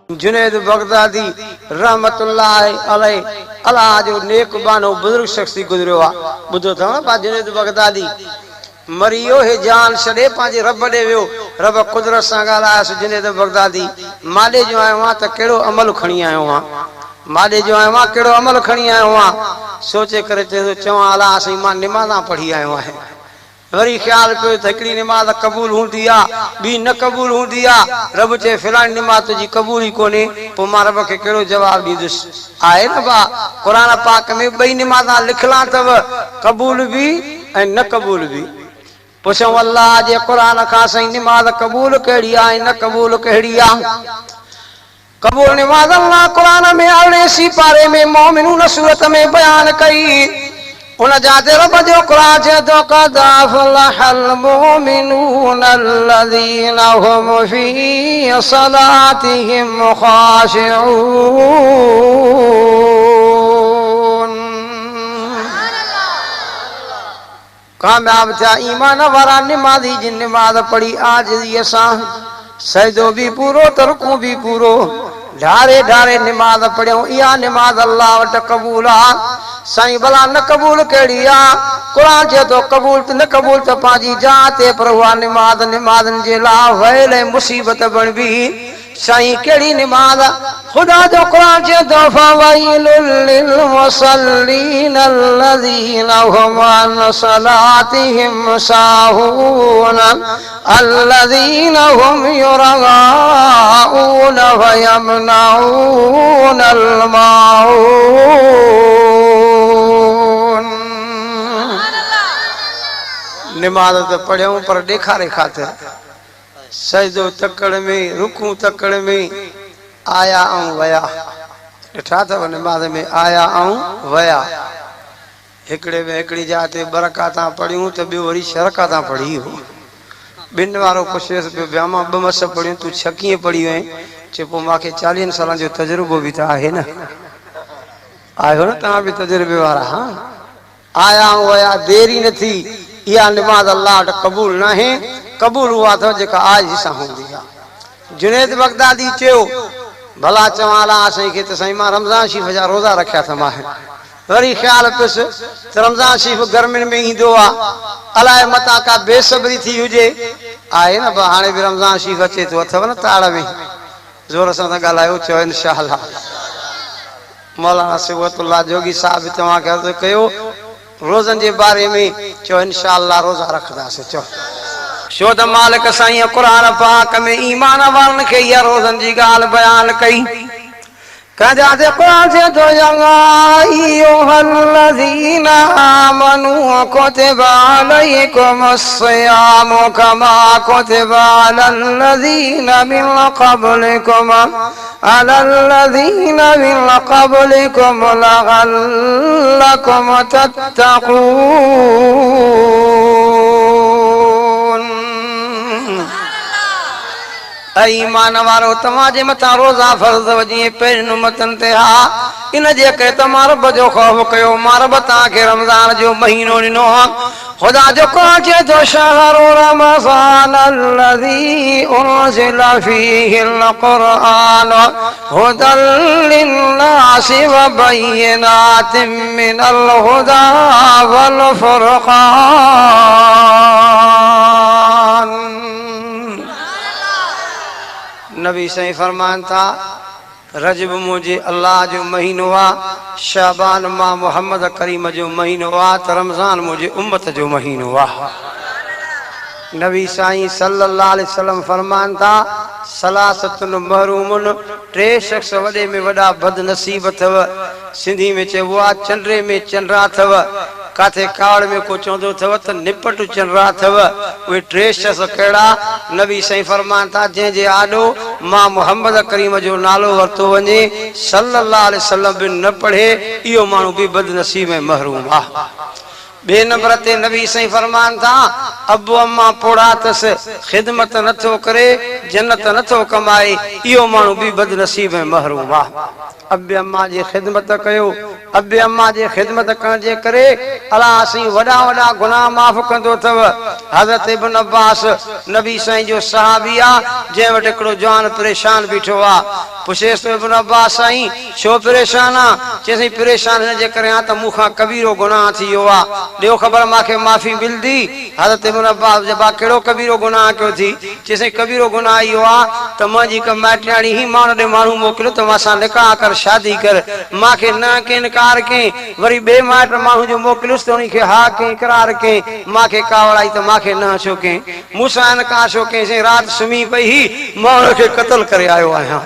Junaid Baghdadi रहमतुल्लाह अलैह अल्लाह जो नेक बानो बुजुर्ग शख्सी गुजरियो आ। बुधो था ना जुनैद बगदादी मरियो है जान छड़े पांजे रब दे वियो। रब कुदरत सां ॻाल्हायसि जुनैद बगदादी माॾे जो आयो आहियां त कहिड़ो अमल खणी आयो आहियां। माॾे जो आयो आहियां कहिड़ो अमल खणी आयो आहियां। सोचे करे चवां अलाह साईं मां निमाज़ां पढ़ी आयो आहियां। वरी ख्याल पियो त हिकिड़ी निमाज़ क़बूल हूंदी आ ॿी न क़बूल हूंदी आ। रब चए फिलानी निमाज़ तुंहिंजी क़बूल ई कोन्हे। पोइ मां रब खे कहिड़ो जवाब ॾींदुसि। आहे न बा क़ुर पाक में ॿई निमाज़ां लिखला अथव क़बूल बि ऐं न क़बूल बि। पुछूं अल्लाह जे क़ुर खां साईं निमाज़ क़बूल कहिड़ी आहे ऐं न क़बूल कहिड़ी आहे। कबूल निमाज़ अल्लाह क़ुर में 18 पारे में मोमिनून सूरत में बयान कई। उन जाते रब जो क़ुर चए तो क़द अफ़लहल मोमिनून अल्लज़ीना हुम फ़ी सलातिहिम ख़ाशिऊन। कामयाब थिया ईमान वारा निमाज़ी जिन निमाज़ पढ़ी आजिज़ीअ सां सजदो भी पूरो तरकू भी पूरो ढारे ढारे निमाज़ पढ़ियो। इहा निमाज़ अल्लाह वट क़बूल आ। साईं भला न क़बूल कहिड़ी आ। क़ुर चए तो क़बूल न क़बूल त पंहिंजी जाते पर उहा निमाज़ निमाज़नि जे लाइ वैल ऐं मुसीबत बणबी। साईं कहिड़ी निमाज़ ख़ुदा जो क़ुर चए तो फ़वैलुल लिल मुसल्लीन अल्लज़ीना हुम अन सलातिहिम साहून अल्लज़ीना हुम युराऊन व यमनऊन अल माऊन। निमाज़ तो पढ़ियूं पर ॾेखारे ख़ातिर सजदो तकड़ में रुकू तकड़ में आया ऐं वया। ॾिठा अथव निमाज़ में आया ऐं वया। हिकिड़े में हिकिड़ी जाते बरकातां पढ़ियूं त ॿियो वरी शरकातां पढ़ी हो। ॿिनि वारो पुछियोसि पियो ॿिया मां 2 मस पढ़ियूं तूं 6 कीअं पढ़ी वएं। चए पोइ मूंखे 40 सालनि जो तजुर्बो बि त आहे न। आयो न तव्हां बि तजुर्बे वारा। हा आया ऐं वया देरी न थी। इहा निमाज़ अल्लाह वटि क़बूल न आहे। क़बूल हुआ अथव जेका आजिज़ी सां हूंदी आहे। जुनैद बगदादी चयो भला चवां अलाह साईं खे त साईं मां रमज़ान शरीफ़ जा रोज़ा रखिया अथमि आहे। वरी ख्याल पियुसि त रमज़ान शरीफ़ गर्मियुनि में ईंदो आहे अलाए मतां का बेसब्री थी हुजे। आहे न हाणे बि रमज़ान शरीफ़ अचे थो अथव न ताड़ में ज़ोर सां था ॻाल्हायो। चओ इंशाअल्लाह मौलाना सिबतुल्लाह जोगी साहब तव्हांखे अर्ज़ु कयो रोज़नि जे बारे में। चओ इंशाअल्लाह रोज़ा रखंदासीं। चओ छो त मालिक साईं क़ुर पाक में ईमान वारनि खे इहा रोज़नि जी ॻाल्हि बयान कई। कजा ते क़ुर चए तो या अय्युहल्लज़ीना आमनू कुतिबा अलैकुमुस्सियाम कमा कुतिबा अलल्लज़ीना मिन क़ब्लिकुम लअल्लकुम तत्तक़ून। ईमान वारो तव्हांजे मथां रोज़ा फर्ज़ जीअं पहिरियों उम्मतनि ते हा। इन जे करे तव्हां रब जो ख़ौफ़ कयो। मां रब तव्हांखे रमज़ान जो महीनो ॾिनो आहे। ख़ुदा जो क़ुर चए तो शहरु रमज़ान अल्लज़ी उनज़िल फ़ीहिल क़ुरआन हुदल लिन्नासि व बय्यिनातिम मिनल हुदा वल फ़ुरक़ान। नबी साईं फरमान था रजब मुझे अल्लाह जो महीनो आ। शाबान मां मोहम्मद करीम जो महीनो आ त रमज़ान मुझे उम्मत जो महीनो आ। नबी साईं सल्लल्लाहु अलैहि वसल्लम फरमान था सलासतुन महरूमुन 3 शख्स वॾे में वॾा बदनसीब अथव। सिंधी में चइबो आहे चंड्रे में चंड्रा अथव। काथे कावड़ में को चवंदो अथव त निपट चंड्रा अथव। उहे 3 शख्स कहिड़ा। नबी साईं फरमान था जंहिंजे आॾो मां मोहम्मद करीम जो नालो वरितो वञे सल्लल्लाहु अलैहि वसल्लम बि न पढ़े इहो माण्हू बि बदनसीब ऐं महरूम आहे। बे नंबर ते नबी साईं फरमान था अबू अम्मा पोड़ा अथसि ख़िदमत नथो करे जन्नत नथो कमाए इहो माण्हू बि बदनसीब ऐं महरूम आहे। अबे अम्मा जी ख़िदमत कयो अबे अम्मा जे खिदमत करण जे करे अल्लाह सी वडा वडा गुनाह माफ कंदो थव। हज़रत इब्न अब्बास नबी साईं जो सहाबी आ, जे वटि हिकिड़ो जवान परेशान बीठो आ। पुछेस तो इब्न अब्बास साईं छो परेशान आ? चेसई परेशान हिन जे करे आ त मूंखां कबीरो गुनाह थी वियो आ, ॾियो ख़बर मांखे माफ़ी मिलदी? हज़रत इब्न अब्बास जवाब कहिड़ो कबीरो गुनाह कयो थी? चेसई कबीरो गुनाह इहो आ त मुंहिंजी हिक माइटियाणी ही माण्हू ॾे माण्हू मोकिलियो त मां सां निकाह कर, शादी कर। मांखे न के इनकार कई, वरी ॿिए माइट माण्हू जो मोकिलियुसि त उनखे हा कई, इकरार कई। मांखे कावड़ाई त मांखे न छो कई, मूंसां इनकार छो कई? राति सुम्ही पई ही, मां उनखे क़त्ल करे आयो आहियां।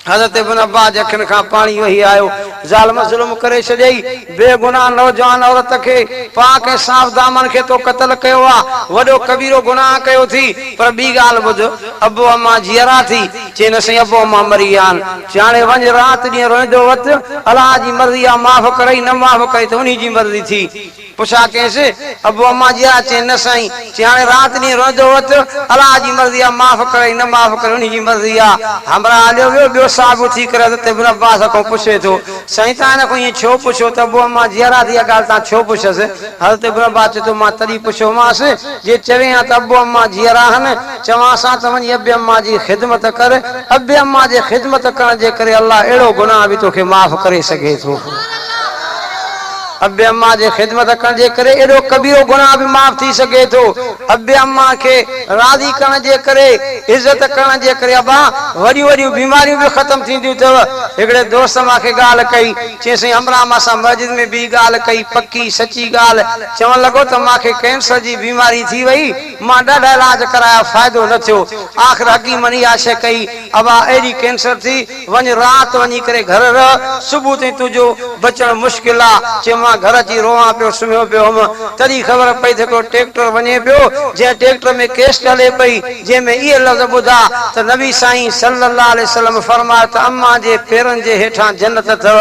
हज़रत इब्न अब्बास जे अखियुनि खां पाणी वही आयो। ज़ालिम ज़ुल्म करे छॾियई, बेगुनाह नौजवान औरत खे, पाक ऐं साफ़ दामन खे तो क़त्ल कयो आ, वॾो कबीरो गुनाह कयो थी। पर ॿी ॻाल्हि ॿुध, अबो अम्मा जीअरा थी, चई न साईं अबो अम्मा मरी विया आहिनि। हाणे वञ राति ॾींहुं रोईंदो वत, अलाह जी मर्ज़ी आहे, माफ़ करई न माफ़ करई त उन जी मर्ज़ी थी। पुछा कंहिंसि अबो अम्मा जीअरा? चई न साईं। चई हाणे राति ॾींहुं रोईंदो वत, अलाह जी मर्ज़ी आहे, माफ़ करई न माफ़ करई उन जी मर्ज़ी आहे। हमरा हलियो वियो ॿियो साहिबु थी करे हज़रत इब्न अब्बास खां पुछे थो, साईं तव्हां हिन खां ईअं छो पुछो त अबो अम्मा जीअरा थी? इहा ॻाल्हि तव्हां छो पुछियसि? हज़रत इब्न अब्बास चए थो मां तॾहिं पुछियोमांसि जे चवे हा त अबो अम्मा जीअरा आहिनि, चवांसां त वञी अबे अम्मा जी ख़िदमत कर। अबे अम्मा जे ख़िदमत करण जे करे अल्लाह अहिड़ो गुनाह बि तोखे माफ़ करे सघे थो। अबे अम्मा जे ख़िदमत करण जे करे एॾो कबीरो गुनाह बि माफ़ थी सघे थो। अबे अम्मा खे राज़ी करण जे करे, इज़त करण जे करे अबा वॾियूं वॾियूं बीमारियूं बि ख़त्म थींदियूं अथव। हिकिड़े दोस्त मूंखे ॻाल्हि कई, चई साईं हमरा मां मस्जिद में बि ॻाल्हि कई, पकी सची ॻाल्हि, चवणु लॻो त मूंखे कैंसर जी बीमारी थी वई, मां ॾाढा इलाज कराया, फ़ाइदो न थियो। आख़िर हकीम इहा शइ कई, अबा अहिड़ी कैंसर थी, वञ राति वञी करे घर रह, सुबुह ताईं तुंहिंजो बचणु मुश्किल आहे। चई मां घर अची रोवां पियो, सुम्हियो पियो हुअमि, तॾहिं ख़बर पई त हिकिड़ो ट्रैक्टर वञे पियो, जंहिं ट्रैक्टर में केस्ट हले पई, जंहिंमें इहे लफ़्ज़ ॿुधा त नबी साईं सल्लल्लाहु अलैहि वसल्लम फरमायो त अम्मा जे पेरनि जे हेठां जन्नत अथव,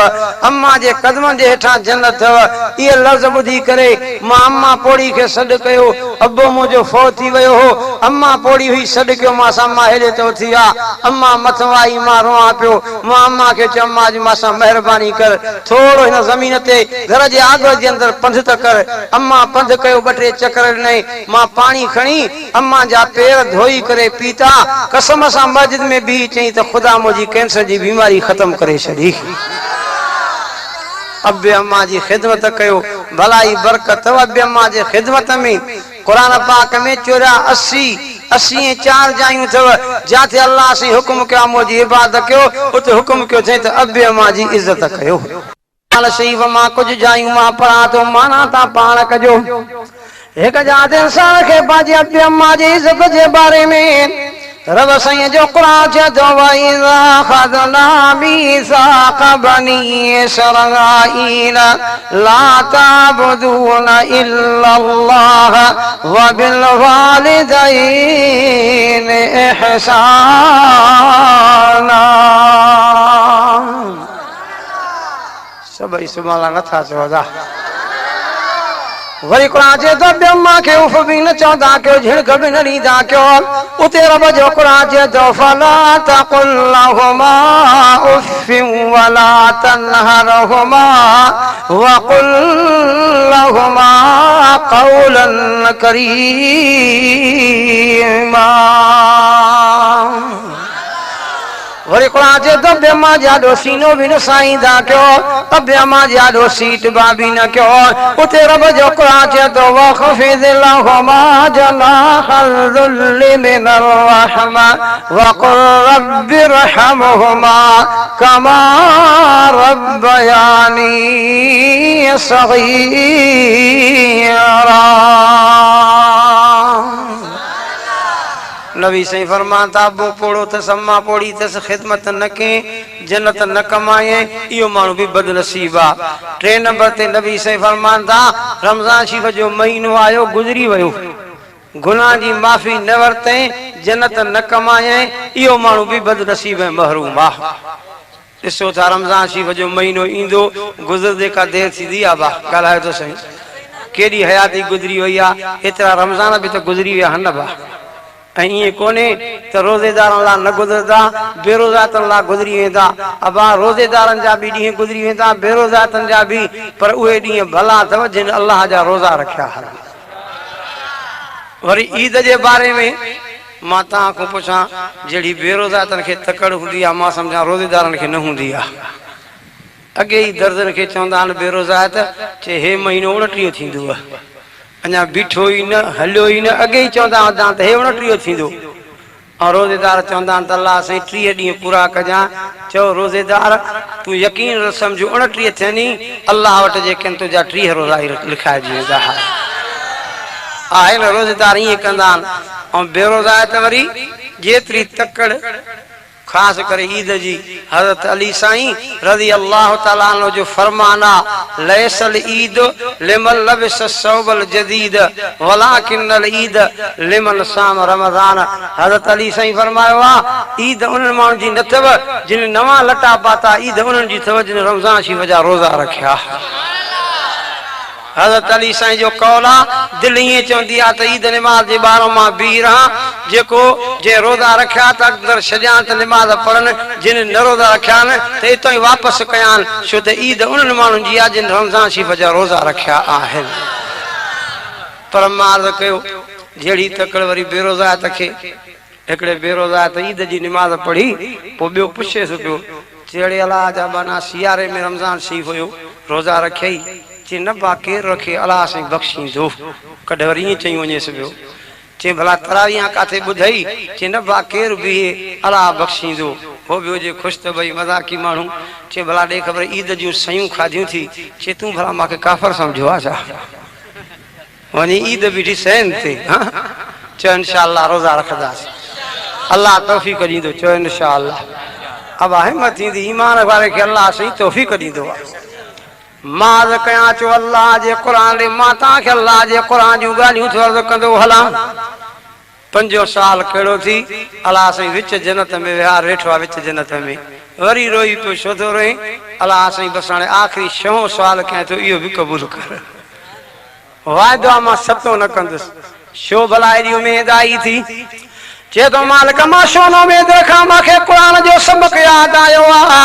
अम्मा जे कदमनि जे हेठां जन्नत अथव। इहे लफ़्ज़ ॿुधी करे मां अम्मा पोड़ी खे सॾु कयो। अबो मुंहिंजो फौत थी वियो हो, अम्मा पोड़ी हुई, सॾु कयो मांसां, अम्मा हेॾे तो थी आ, अम्मा मथां आई, मां रोवां पियो। मां अम्मा खे चयो अम्मा जी मांसां महिरबानी कर, थोरो हिन ज़मीन ते घर जे आॻ जे अंदरि पंधु त कर। अम्मा पंधु कयो, ॿ टे चकर ॾिनई, मां पाणी खणी अम्मा जा पेर धोई करे पीता, कसम सां मस्जिद में बि चई त ख़ुदा मुंहिंजी कैंसर जी बीमारी ख़त्म करे छॾी। अबे अम्मा जी ख़िदमत कयो, भलाई बरकत अथव अबे अम्मा जे ख़िदमत में। क़ुरान पाक में 84 4 जायूं अथव, जिथे अल्लाह से हुक्म कयो मुंहिंजी इबादत कयो, उते हुक्म कयो अथई त अबे अम्मा जी इज़त कयो। शरीफ़ मां कुझु जायूं मां पढ़ां थो, माना तव्हां पाण कजो। हिकु जात इंसान खे पंहिंजी अबे अम्मा जी इज़त जे बारे में रब साईं जो क़ुरान चए थो, वइज़ा ख़ज़ना मीसाक़ बनी इसराईल ला ताबुदून इल्लल्लाह व बिल वालिदैन इहसाना। सभई सुभाणे नथा चवंदा। वरी क़ुरान चए थो अबे अम्मा खे उफ़ बि न चवंदा कयो, झिड़क बि न ॾींदा कयो। उते रब जो क़ुरान चए थो, फला तक़ुल लहुमा उफ़्फिन वला तनहरहुमा वक़ुल लहुमा क़ौलन करीमा। वरी क़ुरान चए थो अबे अम्मा जाॾो सीनो बि न साईंदा कयो, अबे अम्मा जाॾो सीट बि न कयो। उते रब जो क़ुरान चए थो, वख़फ़िज़ लहुमा जनाहल ज़ुल्लि मिनर रहमा वक़ुल रब्बि इरहमहुमा कमा रब्बयानी सग़ीरा। नबी साईं फरमान था, अबो पोड़ो अथसि, अम्मा पोड़ी अथसि, ख़िदमत न कई, जन्नत न कमाए, इहो माण्हू बि बदनसीब आहे। 3 नंबर ते नबी साईं फरमान था, रमज़ान शरीफ़ जो महीनो आयो गुज़री वियो, गुनाह जी माफ़ी न वरितई, जन्नत न कमाए, इहो माण्हू बि बदनसीब ऐं महरूम आहे। ॾिसो था रमज़ान शरीफ़ जो महीनो ईंदो, गुज़रदे का देरि थींदी आहे। वाह ॻाल्हायो त साईं, केॾी हयाती गुज़री वई आहे, एतिरा रमज़ान बि त गुज़री विया आहिनि। वाह ऐं कोने तो रोज़ेदारन ला न गुजरदा बेरोज़ातन ला गुजरी वेंदा अबा रोज़ेदारन जा भी ॾींहं गुजरी वेंदा बेरोज़ातन जा भी पर उहे ॾींहं भला अथव जिन अल्लाह जा रोज़ा रखिया वरी ईद जे बारे में मां तव्हां खां पुछां जहिड़ी बेरोज़ातन खे तकड़ हूंदी आहे मां सम्झां रोज़ेदारन खे न हूंदी आहे अॻे ई दर्जन खे चवंदा आहिनि बेरोज़ात चे हे महीनो 29 थींदो अञा बीठो ई न हलियो ई न अॻे ई चवंदा हुआ त हे 29 थींदो ऐं रोज़ेदार चवंदा आहिनि त अल्लाह साईं 30 ॾींहं पूरा कजां चओ रोज़ेदार तूं यकीन सम्झो 29 थियनि अल्लाह वटि जेके तुंहिंजा 30 रोज़ा लिखाइजी वेंदा आहे न रोज़ेदार ईअं कंदा आहिनि ऐं बेरोज़ा त वरी जेतिरी तकड़ खास करे ईद जी हज़रत अली साईं रज़ी अल्लाह ताला अन्हु जो फरमान आहे लैसल ईद लिमन लबिस सौबल जदीद वलाकिनल ईद लिमन साम रमज़ान हज़रत अली साईं फरमायो आहे ईद उन्हनि माण्हुनि जी न अथव जिन नवां लटा पाता ईद उन्हनि जी अथव जिन रमज़ान शरीफ़ जा रोज़ा रखिया हज़रत अली साईं जो कौल आहे दिलि ईअं चवंदी आहे त ईद निमाज़ जे ॿार मां बीह रहां जेको जे रोज़ा रखिया त अंदरि छॾियां त निमाज़ पढ़नि जिन न रोज़ा रखिया आहिनि त हितां ई वापसि कया आहिनि छो त ईद उन्हनि माण्हुनि जी आहे जिन रमज़ान शरीफ़ जा रोज़ा रखिया आहिनि पर मां अर्ज़ु कयो जहिड़ी तकड़ वरी बेरोज़ात खे हिकिड़े बेरोज़ात ईद जी निमाज़ पढ़ी पोइ ॿियो पुछेसि पियो जहिड़े अलाह जा बाना सियारे में रमज़ान शरीफ़ हुयो रोज़ा रखियई चे न बा केरु रखे अलाह साईं बख़्शींदो कॾहिं वरी ईअं चई वञेसि पियो चे भला तरावीह काथे ॿुधई चे न बा केरु बीहे अलाह बख़्शींदो हो बि हुजे ख़ुशि त भई मज़ाकी माण्हू चे भला ॾे ख़बर ईद जूं सयूं खाधियूं थी चे तूं भला मूंखे काफ़र सम्झो आहे छा वञी ईद बि ॾिसनि ते चओ इंशाअल्लाह रोज़ा रखंदासीं अल्लाह तौफ़ीक़ ॾींदो चओ इंशाअल्लाह अब हिमत थींदी ईमान वारे खे अल्लाह साईं तौफ़ीक़ ॾींदो आहे मां कयां चो अल्लाह जे क़ुर मां तव्हांखे अल्लाह जे क़ुर जूं ॻाल्हियूं थो अर्ज़ु कंदो हलां 5 साल कहिड़ो थी अल्लाह साईं विच जन्नत में विहार वेठो आहे विच जन्नत में वरी रोई पियो छो थो रोई अल्लाह साईं बसि हाणे आख़िरी 6 साल कयां थो इहो बि क़बूल कर वाइदो आहे मां सतो न कंदुसि छो भला एॾी उमेद आई थी चए थो मालिक मां छो न उमेद रखां मूंखे क़ुर जो सबक़ यादि आयो आहे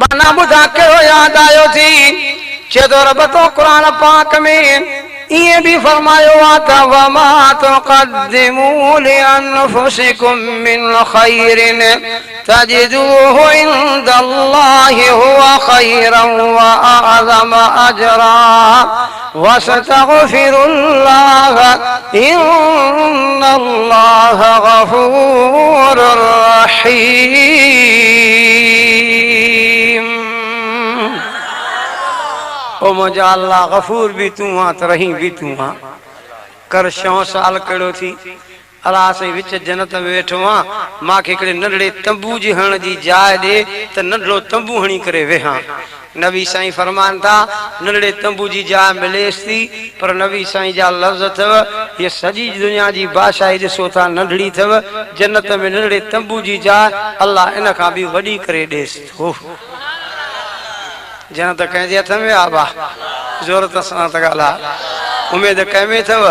बना बुधा कहिड़ो यादि आयो थी चए थो रब तो क़ुर पाक में ईअं बि फरमायो आहे त वमा तुक़द्दिमू लिअन्फुसिकुम मिन खैरिन तजिदूहु इंदल्लाहि हुवा खैरन व अअज़म अजरा वस्तगफिरुल्लाह इन्नल्लाह गफूरुर रहीम ओ मुंहिंजा अल्लाह गफूर भी तू आं त रहीम भी तू आं कर 6 साल कहिड़ो थी अल्लाह साईं विच जन्नत में वेठो आं मूंखे हिकिड़े नंढड़े तंबू जी हण जी जाइ ॾे त नंढड़ो तंबू हणी करे वेहां नबी साईं फरमान था नंढड़े तंबू जी जाइ मिलेसि थी पर नबी साईं जा लफ़्ज़ अथव हीअ सॼी दुनिया जी बादशाही ॾिसो था नंढड़ी अथव जन्नत में नंढड़े तंबू जी जाइ अल्लाह इन खां बि वॾी करे ॾेसि थो जन्नत कंहिंजे हथ में आहे बा ज़रूरत सां त ॻाल्हि उमेद कंहिंमें अथव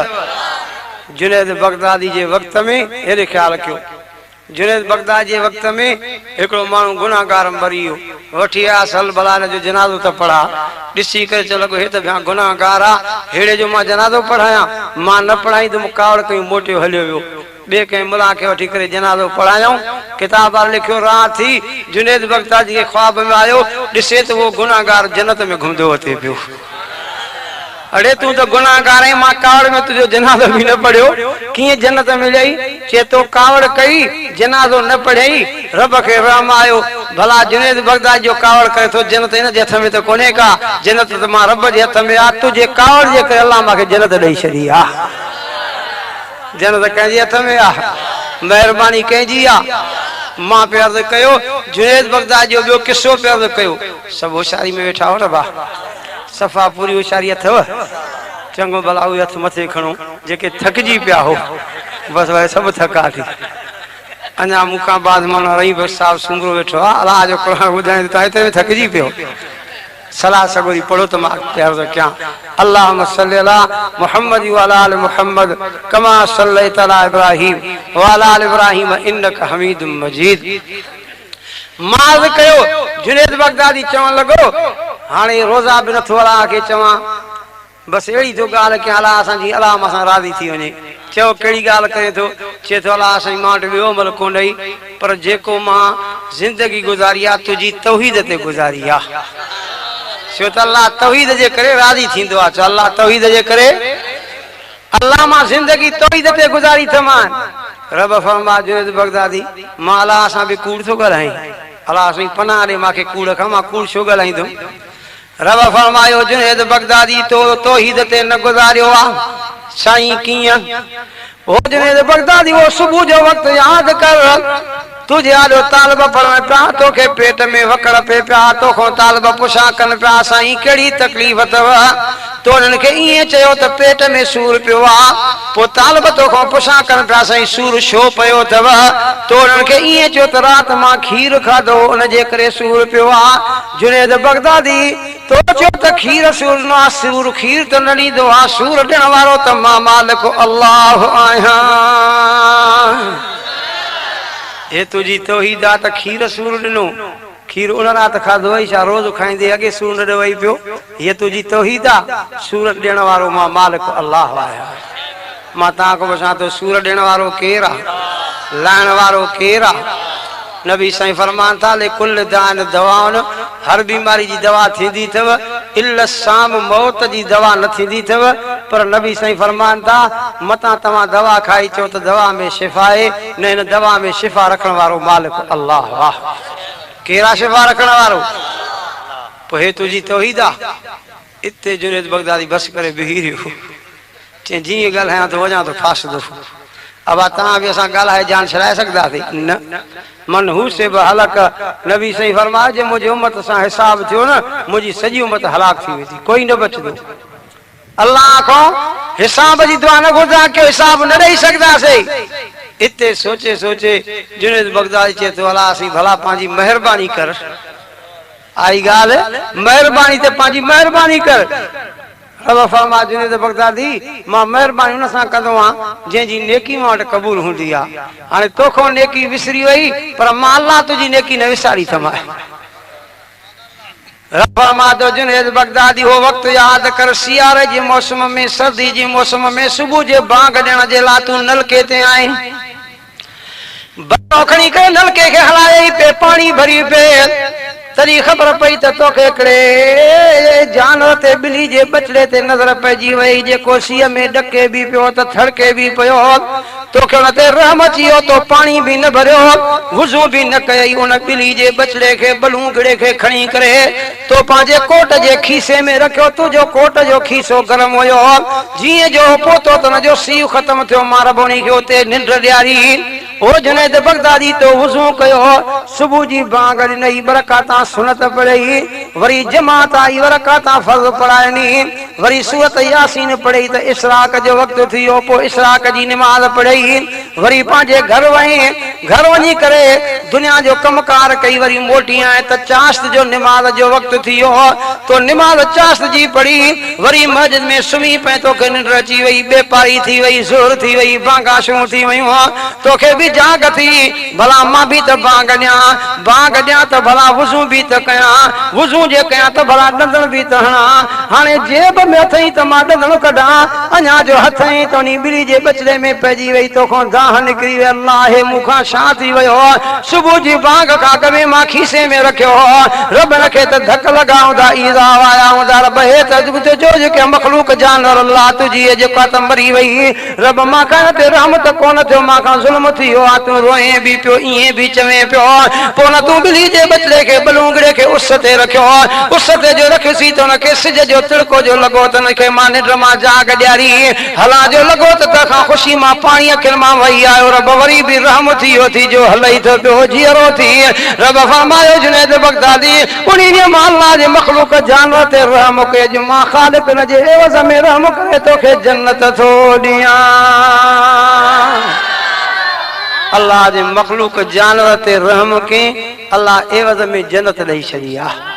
जुनैद बगदादी जे वक़्त में हेॾे ख़्यालु कयो जुनैद बगदादी जे वक़्त में हिकिड़ो माण्हू गुनाहगार मरी वियो वठी आयसि हल भला हिन जो जनाज़ो त पढ़ा ॾिसी करे चयो लॻो हे त ॿिया गुनाहगार आहे हेड़े जो मां जनाज़ो पढ़ायां मां न पढ़ाई त मूं कावड़ कयूं मोटियो हलियो वियो ॿिए कंहिं मुला खे वठी करे जनाज़ो पढ़ायूं किताब लिखियो राति थी जुनैद बगदादी खे ख्वाब में आयो ॾिसे त उहो गुनाहगार जन्नत में घुमंदो अचे पियो अड़े तूं त गुनाहगार आहीं मां कावड़ में तुंहिंजो जनाज़ो बि न पढ़ियो कीअं जन्नत मिलई चए तो कावड़ कई जनाज़ो न पढ़ियई रब खे रहम आयो भला जुनैद बगदादी जो कावड़ करे थो जन्नत इन जे हथ में त कोन्हे का जन्नत त मां रब जे हथ में आहे तुंहिंजे कावड़ जे करे अल्लाह मूंखे जन्नत ॾेई छॾी आहे जन्नत कंहिंजे हथ में आहे महिरबानी कंहिंजी आहे मां पिया अर्ज़ु कयो जुनैद बगदादी जो ॿियो किस्सो पिया अर्ज़ु कयो सभु होशियारी में वेठा हो न बा सफ़ा पूरी होशियारी अथव चङो भला उहे हथ मथे खणो जेके थकिजी पिया हो बसि वरी सभु थका थी अञा मूंखां बाद माण्हू रही बसि साहिबु सुंगरो वेठो आहे अलाह जो क़ुर ॿुधाईं त हिते थकिजी पियो सलाह सगोरी पढ़ो तो मां अर्ज़ क्या अल्लाहुम्मा सल्लि अला मुहम्मद व अला आलि मुहम्मद कमा सल्लैता अला इब्राहीम व अला आलि इब्राहीम इन्नका हमीदुम मजीद। माज़ कयो जुनैद बगदादी चवण लॻो हाणे रोज़ा बि नथो अलाह खे चवां बस अहिड़ी थो ॻाल्हि कयां अलाह असांजी अलाह मां राज़ी थी वञे। चयो कहिड़ी ॻाल्हि करे थो? चए थो अलाह असांजी मां वटि ॿियो अमल कोन ॾेई पर जेको मां ज़िंदगी गुज़ारी आहे तुंहिंजी तौहीद ते गुज़ारी आहे। छो त अलाह तौहीद जे करे राज़ी थींदो आहे। चओ अलाह तौहीद जे करे अलाह मां ज़िंदगी तौहीद ते गुज़ारी थमान। रब फरमा जुनैद बगदादी मां अलाह सां बि कूड़ थो ॻाल्हाई अलाह असांजी पनाह ॾे मूंखे कूड़ खां मां कूड़ छो ॻाल्हाईंदुमि। रब फरमायो जुनैद बगदादी तो तौहीद ते न गुज़ारियो आहे साईं कीअं? ओ जुनैद बगदादी वो सुबुह जो वक़्तु यादि कर तुझे आॾो तालिब पढ़ण पिया तोखे पेट में वकड़ पे पिया तोखां तालिब पुछा कनि पिया साईं कहिड़ी तकलीफ़ अथव? तो उन्हनि खे ईअं चयो त पेट में सूर पियो आहे। पोइ तालिब तोखां पुछा कनि पिया साईं सूर छो पियो अथव? तो उन्हनि खे ईअं चयो त राति मां खीर खाधो उन जे करे सूर पियो आहे। जुनैद बगदादी तो चयो त खीर सूर न आहे सूर खीर त न ॾींदो आहे सूर ॾियण वारो त मां मालिक अल्लाह आहियां। हे तुंहिंजी तौहीद आहे त खीर सूर ॾिनो खीर उन राति खाधो वई छा रोज़ खाईंदे अॻे सूर न ॾेई पियो? हीअ तुंहिंजी तौहीद आहे? सूर ॾियण वारो मां मालिक अल्लाह आहियां। मां तव्हां खां पुछां थो सूर ॾियण वारो केरु आहे? लाइण वारो केरु आहे? नबी साईं फरमान था ले कुल दान दवाउन हर बीमारी जी दवा थींदी अथव इल्ल साम मौत जी दवा न थींदी अथव। पर नबी साईं फरमान था मतां तव्हां दवा खाई चओ त दवा में शिफ़ा आहे न हिन दवा में शिफ़ा रखण वारो मालिक अल्लाह वाह। केरा शिफ़ा रखण वारो? पोइ हे तुंहिंजी तौहीद आहे? इते जुनैद बगदादी बस करे बीही रहियो चई जीअं ॻाल्हायां थो वञा थो फासदो। अब तव्हां बि असां ॻाल्हाए जान छॾाए सघंदासीं न? मन हू से बि हलक नबी साईं फरमाए जे मुंहिंजी उम्मत सां हिसाब थियो न मुंहिंजी सॼी उम्मत हलाक थी वेंदी कोई न बचंदो। अल्लाह खां हिसाब जी दुआ न घुरंदा कयो हिसाब न ॾेई सघंदासीं। इते सोचे सोचे जुनैद बगदादी चए थो अलाह असीं भला पंहिंजी महिरबानी कर। आई ॻाल्हि महिरबानी ते पंहिंजी महिरबानी कर। रब फरमा जुनैद बगदादी मां महिरबानी हुन सां कंदो आहियां जंहिंजी नेकी मां वटि क़बूल हूंदी आहे। हाणे तोखां नेकी विसरी वई पर मां अल्लाह तुंहिंजी नेकी न विसारी थमाए। रब फरमा तो जुनैद बगदादी हो वक़्तु यादि कर सियारे जे मौसम में सर्दी जे मौसम में सुबुह जे बांग ॾियण जे लाइ तूं नलके ते आहीं बरो खणी करे नलके खे हलाए पे पाणी भरी पे तरी खबर पई त तोखे हिकिड़े जानवर ते ॿिली जे बचड़े ते नज़र पइजी वई जेको सीअ में ॾके बि पियो त थड़के बि पियो तोखे हुन ते रहम अची वियो तो पाणी बि न भरियो वुज़ू बि न कयई उन ॿिली जे बचड़े खे बलूंगड़े खे खणी करे तो पंहिंजे कोट जे खीसे में रखियो तुंहिंजो कोट जो खीसो गरम हुयो जीअं जो पहुतो त हुनजो सीउ ख़तम थियो मां रबोणी खे उते निंड ॾियारी। ओ जुनैद बगदादी तो वुज़ू कयो सुबुह जी बांग ॾिनई बरकातां सुनत पढ़ई वरी जमात आई बरकातां फर्ज़ पढ़ाइनी वरी सूरत यासीन पढ़ई त इशराक जो वक़्तु थी वियो पोइ इशराक जी निमाज़ पढ़ई वरी पंहिंजे घर वई घर वञी करे दुनिया जो कमकार कई वरी मोटी आए त चाश्त जो निमाज़ जो वक़्तु थी वियो तो निमाज़ चाश्त जी पढ़ी वरी मस्जिद में सुम्ही पए तोखे निंड अची वई बेपारी थी वई ज़ोर थी वई बांगाशूं थी वयूं तोखे बि जाग थी भला मां बि त बांग ॾियां त भला वुज़ू बि त कयां वुज़ू जे कयां त भला ॾंदण बि त हणा हाणे जेब में अथई त मां ॾंदण कढां अञा जो हथई त उन ॿिली जे बचड़े में पइजी वई तोखां दाह निकिरी वई अल्लाह हे मूंखां छा थी वियो सुबुह जी बांग खां अॻ में मां खीसे में रखियो रब खे त धक लॻाऊंदा ईज़ा आया हूंदा रब हे त जो जेके मखलूक जानवर अल्लाह तुंहिंजी जेका त मरी वई रब मां खां ते रहमत कोन थियो मां खां ज़ुल्म थी वियो आहे तूं रोए बि पियो ईअं बि चवे पियो पोइ न तूं ॿिली जे बचड़े खे बलूंगड़े खे उस ते रखियो उस ते जो रखियोसीं त हुनखे सिज जो तिड़को जो लॻो त हुनखे मां निंड मां जाग ॾियारी हला जो लॻो त तंहिंखां ख़ुशी मां पाणी अखियुनि मां वही आयो रब वरी बि रहम थी वियो थी जो हलई थो पियो जीअरो थी रब फरमायो जुनैद बगदादी उन मां अल्लाह जे मखलूक जानवर ते रहम कयो जो मां ख़ालिक हुन जे एवज़ में रहम करे तोखे जन्नत थो ॾियां। अल्लाह जे मखलूक जानवर ते रहम के अल्लाह एवज़ में जन्नत ॾेई छॾी आहे।